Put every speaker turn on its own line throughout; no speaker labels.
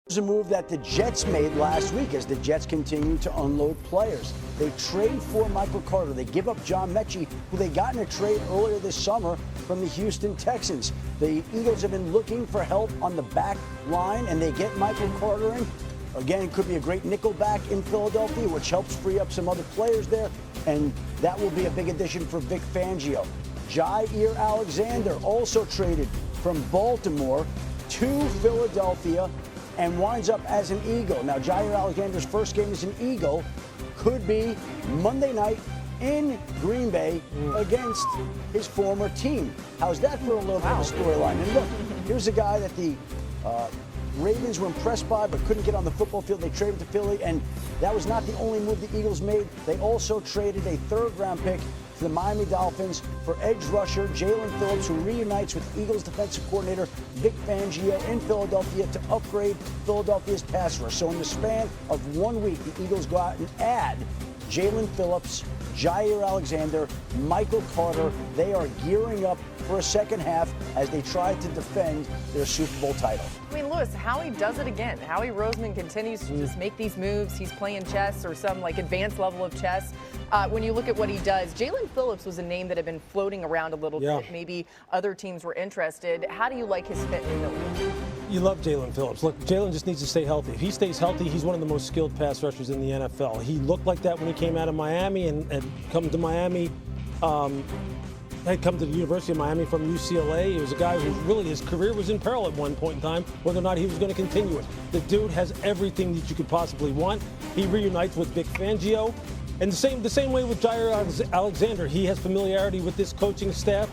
It's a move that the Jets made last week as the Jets continue to unload players. They trade for Michael Carter. They give up John Mechie, who they got in a trade earlier this summer from the Houston Texans. The Eagles have been looking for help on the back line, and they get Michael Carter in. Again, it could be a great nickel back in Philadelphia, which helps free up some other players there, and that will be a big addition for Vic Fangio. Jair Alexander also traded from Baltimore to Philadelphia and winds up as an Eagle. Now, Jair Alexander's first game as an Eagle could be Monday night in Green Bay against his former team. How's that for a little bit of a storyline? And look, here's a guy that the Ravens were impressed by but couldn't get on the football field. They traded to Philly, and that was not the only move the Eagles made. They also traded a third-round pick to the Miami Dolphins for edge rusher Jalen Phillips, who reunites with Eagles defensive coordinator Vic Fangio in Philadelphia to upgrade Philadelphia's pass rush. So in the span of 1 week, the Eagles go out and add Jalen Phillips, Jair Alexander, Michael Carter. They are gearing up for a second half as they try to defend their Super Bowl title.
I mean, Lewis, Howie does it again. Howie Roseman continues to just make these moves. He's playing chess or some like advanced level of chess. When you look at what he does, Jalen Phillips was a name that had been floating around a little bit. Maybe other teams were interested. How do you like his fit in Philly?
You love Jalen Phillips. Look, Jalen just needs to stay healthy. If he stays healthy, he's one of the most skilled pass rushers in the NFL. He looked like that when he came out of Miami and come to Miami. Had come to the University of Miami from UCLA. He was a guy who really, his career was in peril at one point in time, whether or not he was going to continue it. The dude has everything that you could possibly want. He reunites with Vic Fangio. And the same way with Jair Alexander, he has familiarity with this coaching staff.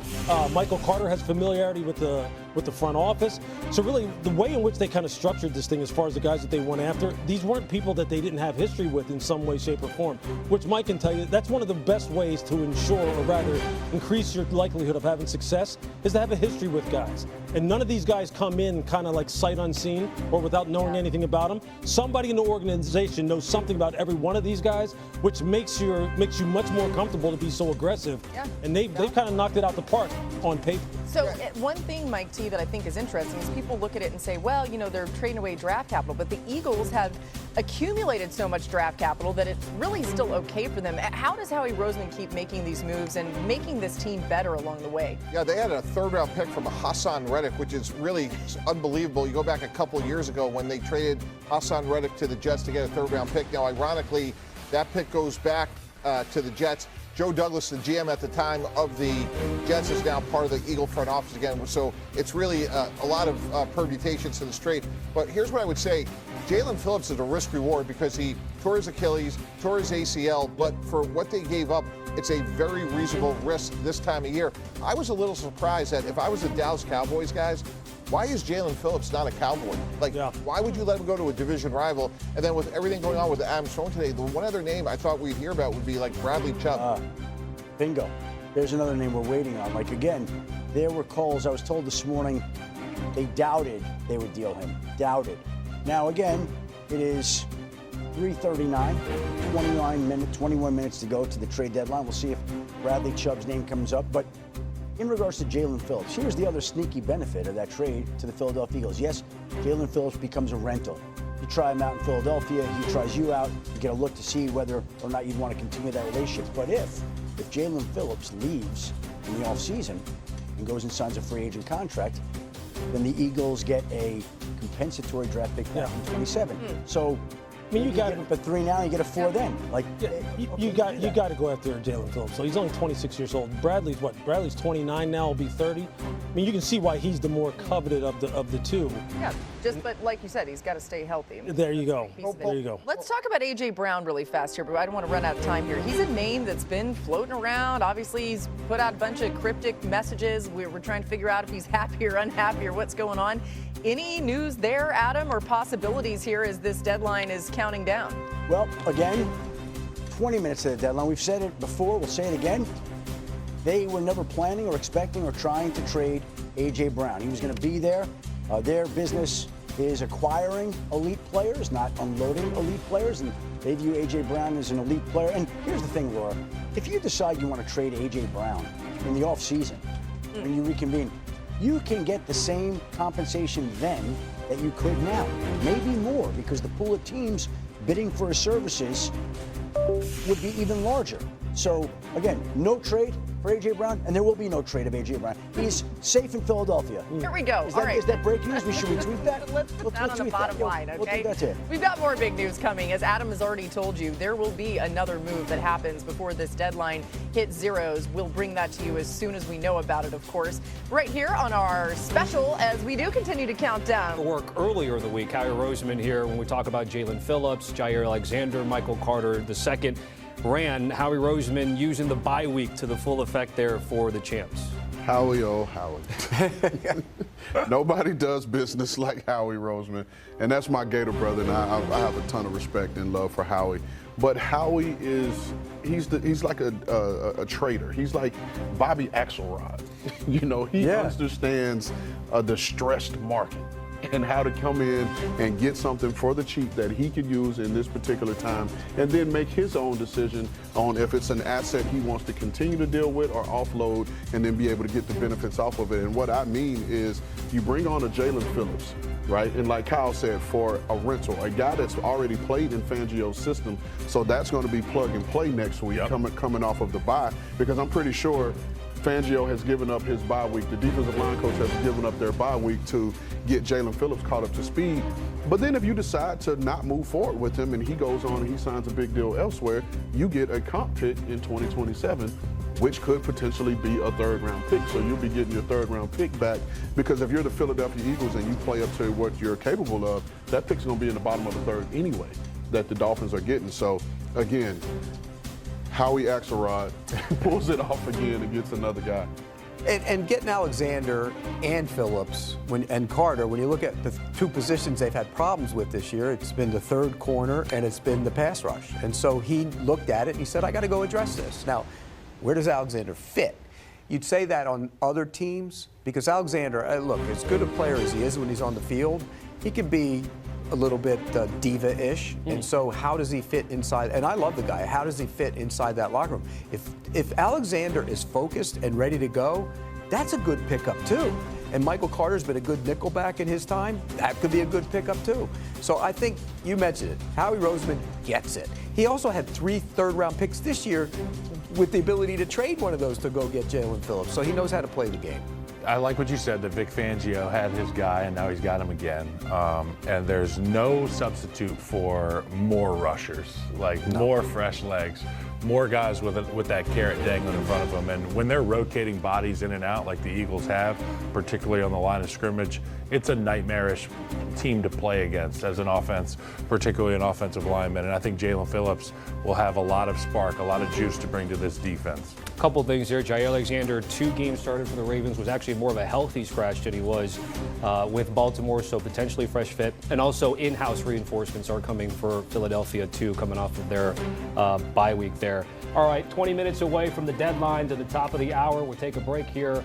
Michael Carter has familiarity with the front office. So really, the way in which they kind of structured this thing as far as the guys that they went after, these weren't people that they didn't have history with in some way, shape, or form, which Mike can tell you, that's one of the best ways to ensure, or rather increase your likelihood of having success, is to have a history with guys. And none of these guys come in kind of like sight unseen or without knowing anything about them. Somebody in the organization knows something about every one of these guys, which makes you much more comfortable to be so aggressive. And they've kind of knocked it out the park on paper.
So one thing, Mike T, that I think is interesting is people look at it and say, well, you know, they're trading away draft capital, but the Eagles have accumulated so much draft capital that it's really still okay for them. How does Howie Roseman keep making these moves and making this team better along the way?
Yeah, they had a third-round pick from Hassan Redick, which is really unbelievable. You go back a couple of years ago when they traded Hassan Redick to the Jets to get a third-round pick. Now, ironically, that pick goes back to the Jets. Joe Douglas, the GM at the time of the Jets, is now part of the Eagle front office again. So it's really a lot of permutations to this trade. But here's what I would say. Jalen Phillips is a risk-reward because he tore his Achilles, tore his ACL, but for what they gave up, it's a very reasonable risk this time of year. I was a little surprised that if I was the Dallas Cowboys, guys, why is Jalen Phillips not a Cowboy? Why would you let him go to a division rival? And then with everything going on with Adam Stone today, the one other name I thought we'd hear about would be like Bradley Chubb.
Bingo. There's another name we're waiting on. Like, again, there were calls. I was told this morning they doubted they would deal him. Doubted. Now, again, it is 3:39, 21 minutes to go to the trade deadline. We'll see if Bradley Chubb's name comes up. But in regards to Jalen Phillips, here's the other sneaky benefit of that trade to the Philadelphia Eagles. Yes, Jalen Phillips becomes a rental. You try him out in Philadelphia, he tries you out, you get a look to see whether or not you'd want to continue that relationship. But if Jalen Phillips leaves in the offseason and goes and signs a free agent contract, then the Eagles get a compensatory draft pick back in 27. So
I mean, you got
give up a 3 now, you get a 4 then. Like,
you got to go after Jalen Phillips. So he's only 26 years old. Bradley's what? Bradley's 29 now. Will be 30. I mean, you can see why he's the more coveted of the two.
Yeah, but like you said, he's got to stay healthy.
There you go. There you go.
Let's talk about A.J. Brown really fast here, but I don't want to run out of time here. He's a name that's been floating around. Obviously, he's put out a bunch of cryptic messages. We're trying to figure out if he's happy or unhappy or what's going on. Any news there, Adam, or possibilities here as this deadline is counting down?
Well, again, 20 minutes to the deadline. We've said it before. We'll say it again. They were never planning or expecting or trying to trade A.J. Brown. He was going to be there. Their business is acquiring elite players, not unloading elite players, and they view A.J. Brown as an elite player. And here's the thing, Laura. If you decide you want to trade A.J. Brown in the offseason, when you reconvene, you can get the same compensation then that you could now. Maybe more, because the pool of teams bidding for his services would be even larger. So, again, no trade for A.J. Brown, and there will be no trade of A.J. Brown. He's safe in Philadelphia.
Here we go.
All right. Is that breaking news? Should we tweet that?
Let's put that on the bottom line, okay?
We'll tweet that too.
We've got more big news coming. As Adam has already told you, there will be another move that happens before this deadline hits zeros. We'll bring that to you as soon as we know about it, of course. Right here on our special, as we do continue to count down.
Work earlier in the week, Howie Roseman here when we talk about Jalen Phillips, Jair Alexander, Michael Carter II. Ran Howie Roseman using the bye week to the full effect there for the champs.
Howie, oh, Howie. Nobody does business like Howie Roseman, and that's my Gator brother, and I have a ton of respect and love for Howie. But Howie he's like a trader. He's like Bobby Axelrod. You know, he understands a distressed market and how to come in and get something for the cheap that he could use in this particular time, and then make his own decision on if it's an asset he wants to continue to deal with or offload, and then be able to get the benefits off of it. And what I mean is, you bring on a Jalen Phillips, right? And like Kyle said, for a rental, a guy that's already played in Fangio's system, so that's going to be plug and play next week, coming off of the bye, because I'm pretty sure Fangio has given up his bye week. The defensive line coach has given up their bye week to get Jalen Phillips caught up to speed. But then if you decide to not move forward with him and he goes on and he signs a big deal elsewhere, you get a comp pick in 2027, which could potentially be a third-round pick. So you'll be getting your third-round pick back, because if you're the Philadelphia Eagles and you play up to what you're capable of, that pick's going to be in the bottom of the third anyway that the Dolphins are getting. So, again, Howie Axelrod pulls it off again and gets another guy.
And getting Alexander and Phillips and Carter, when you look at the two positions they've had problems with this year, it's been the third corner and it's been the pass rush. And so he looked at it and he said, I got to go address this. Now, where does Alexander fit? You'd say that on other teams, because Alexander, look, as good a player as he is when he's on the field, he can be a little bit diva-ish, and so how does he fit inside? And I love the guy. How does he fit inside that locker room? If Alexander is focused and ready to go, that's a good pickup too. And Michael Carter's been a good nickelback in his time. That could be a good pickup too. So I think you mentioned it. Howie Roseman gets it. He also had 3 third-round picks this year with the ability to trade one of those to go get Jalen Phillips. So he knows how to play the game.
I like what you said, that Vic Fangio had his guy and now he's got him again. And there's no substitute for more rushers, more fresh legs, more guys with that carrot dangling in front of them. And when they're rotating bodies in and out like the Eagles have, particularly on the line of scrimmage, it's a nightmarish team to play against as an offense, particularly an offensive lineman. And I think Jalen Phillips will have a lot of spark, a lot of juice to bring to this defense.
A couple things here. Jair Alexander, 2 games started for the Ravens, was actually more of a healthy scratch than he was with Baltimore, so potentially fresh fit. And also in-house reinforcements are coming for Philadelphia too, coming off of their bye week there. All right, 20 minutes away from the deadline to the top of the hour. We'll take a break here.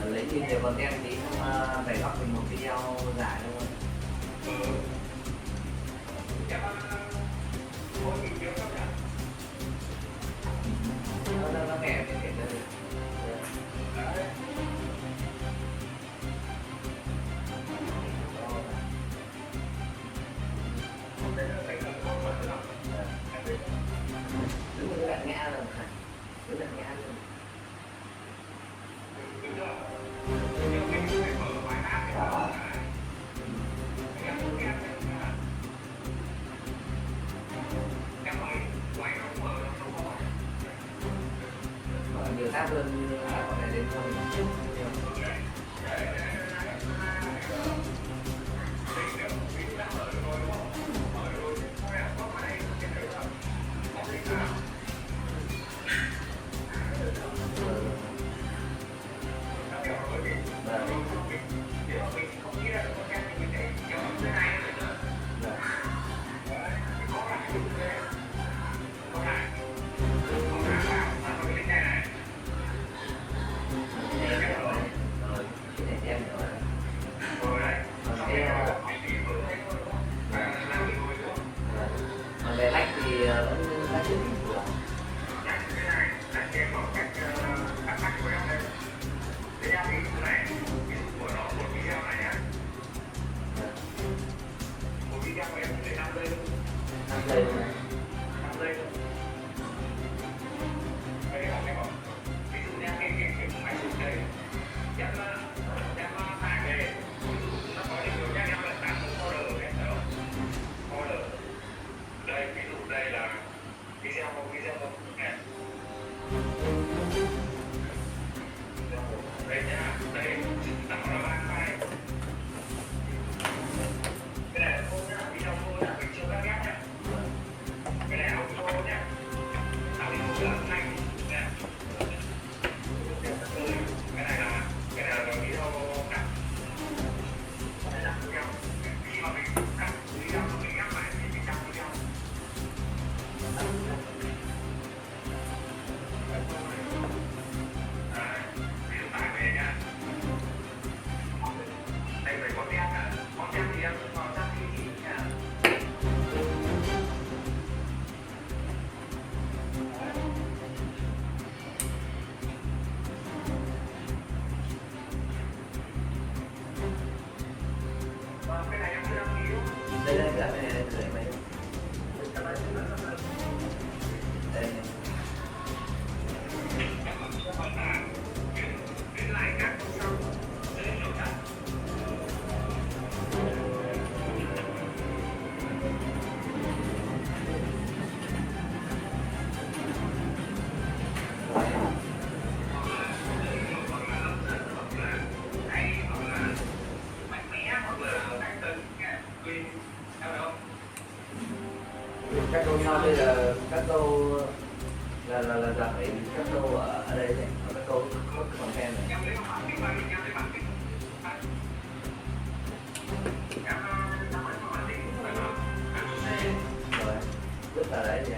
Lấy như nhiều content tí xong về góc mình một video dài luôn. Nó mẹ cái chuyện đấy. Đứng lại ngã rồi. Đứng lại ngã rồi. Nhiều tác hơn có thể đến thôi. Về lách thì vẫn lách được bình thường. Đây đây cái này để mày. Đây. Các câu nhau đây là các câu là phải các câu ở đây này, các câu có content này. Rồi, rất là đấy nhỉ.